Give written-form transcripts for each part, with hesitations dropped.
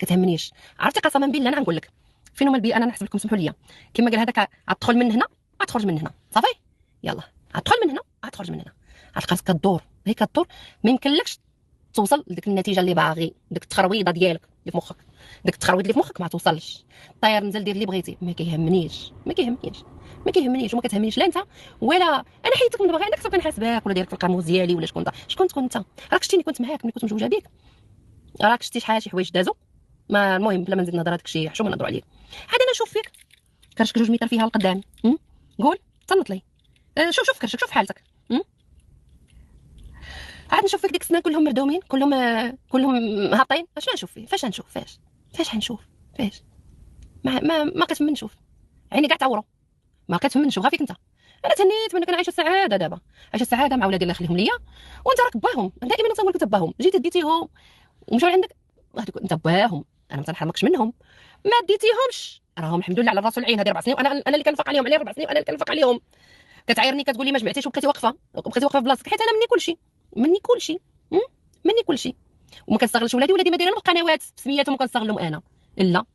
كتهمنيش. عرفتي قسما بالله انا غنقول لك فين هما البيئه. انا نحسب لكم، سمحوا لي كما قال هذاك، غتدخل من هنا غتخرج من هنا، صافي يلا غتدخل من هنا غتخرج من هنا، غتلقاك كدور هي كدور. ما يمكنلكش توصل لديك النتيجه اللي باغي، ديك التخرويضه ديالك اللي في مخك، ديك التخرويض اللي في مخك ما توصلش. طير نزل دير اللي بغيتي، ما كيهمنيش ما كيهمنيش ما كيهمنيش، وما كتهمنيش لا انت ولا انا. حيتك من دابا غير انك كنحاسبك ولا ديرك في القاموس ديالي ولا شكون انت. شكون تكون انت؟ راك شتيني كنت معاك ملي كنت مزوجه بك، راك شتي شحال شي حوايج دازو. ما المهم بلا ما نزيد نهضر، هذاك الشيء حشومه نهضروا عليه. عاد انا نشوف فيك كرشك 2 متر فيها لقدام، قول تصنت لي. شوف كرشك، شوف حالتك. عاد نشوف فيك ديك السنان كلهم مردومين، كلهم هابطين. اش نشوف فيه؟ فاش نشوف؟ فاش حنشوف؟ فاش؟ ما كتهم نشوف، عيني كاع تعوروا، ما كتهم نشوف. غير فيك انت. انا تهنيت منك، انا عايشه السعاده دابا، عايشه السعاده مع ولادي الله يخليهم ليا. وانت راك باهم، دائما انا تنقول لك باهم. جيت ديتيهم ومشاو عندك، انت باهم، انا ما تنحرمكش منهم. ما ديتيهمش راهم الحمد لله على الراس والعين. هذه 4 سنين وانا اللي كنفق عليهم، على 4 سنين وانا اللي كنفق عليهم. كتعايرني كتقول لي ما جمعتيش وبقيتي واقفه في بلاصتك، حيت انا مني كلشي وما كنستغلش ولادي ما دايرين القنوات بسمياتهم وكنستغلهم انا. لا،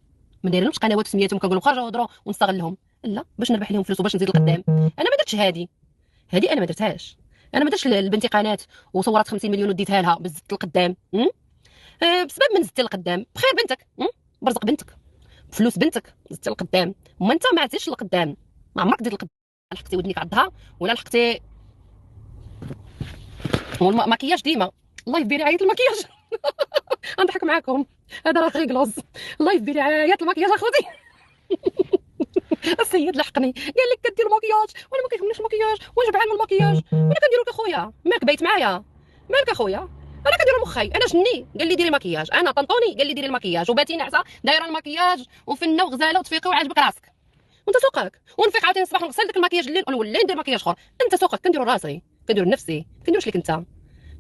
ما دايرينش قنوات بسمياتهم كنقول لهم خرجوا هضروا ونستغلهم. لا، باش نربح لهم فلوس وباش نزيد لقدام. انا ما درتش هذه انا ما درتهاش. انا ما درتش لبنتي قناه وصورات 50 مليون وديتها لها بزت لقدام. بسبب من زدتي لقدام بخير بنتك، برزق بنتك فلوس بنتك زدتي لقدام. وما انت ما عزتيش لقدام، ما عمرك زيد لقدام. لحقتي ودنيك عضها ولا لحقتي. والمكياج ديما الله برعايه المكياج. غنضحك معاكم، هذا راه غيكلوز. الله برعايه المكياج اخوتي. السيد لحقني قال لك كدير المكياج وانا ما كيهمنيش المكياج وجبعان من المكياج وانا كنديرو لك اخويا. مالك بايت معايا؟ مالك اخويا؟ انا كنديرو مخي. انا جني قال لي ديري المكياج، انا طنطوني قال لي ديري المكياج، وباتي نعسه دايره المكياج وفنه وغزاله وتفيقي وعاجبك راسك. وانت سوقك ونفيق عاوتاني الصباح نغسل لك المكياج الليل ونولي ندير مكياج اخر. انت سوقك كنديرو راسي، كنديرو نفسي، ما كنديروش لك انت،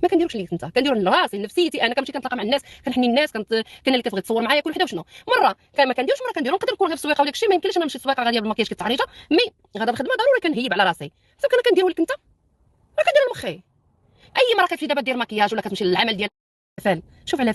ما كنديروش ليك انت، كنديرو لراسي نفسيتي. انا كنمشي كنتلاقى مع الناس كنحني الناس كان اللي كتبغي تصور معايا كل وحده وشنو. مره كان ما كنديرش، مره كنديرو. نقدر نكون غير في السويقه وداك الشيء ما يمكنليش انا نمشي للسويقه غاديه بالمكياج كتعريجه. مي غادا الخدمه ضروري كنهيب على راسي. حتى كان كنديرو لك انت راه كنديرو لمخي. اي مره كتمشي دابا دير مكياج ولا كتمشي للعمل ديال فال شوف على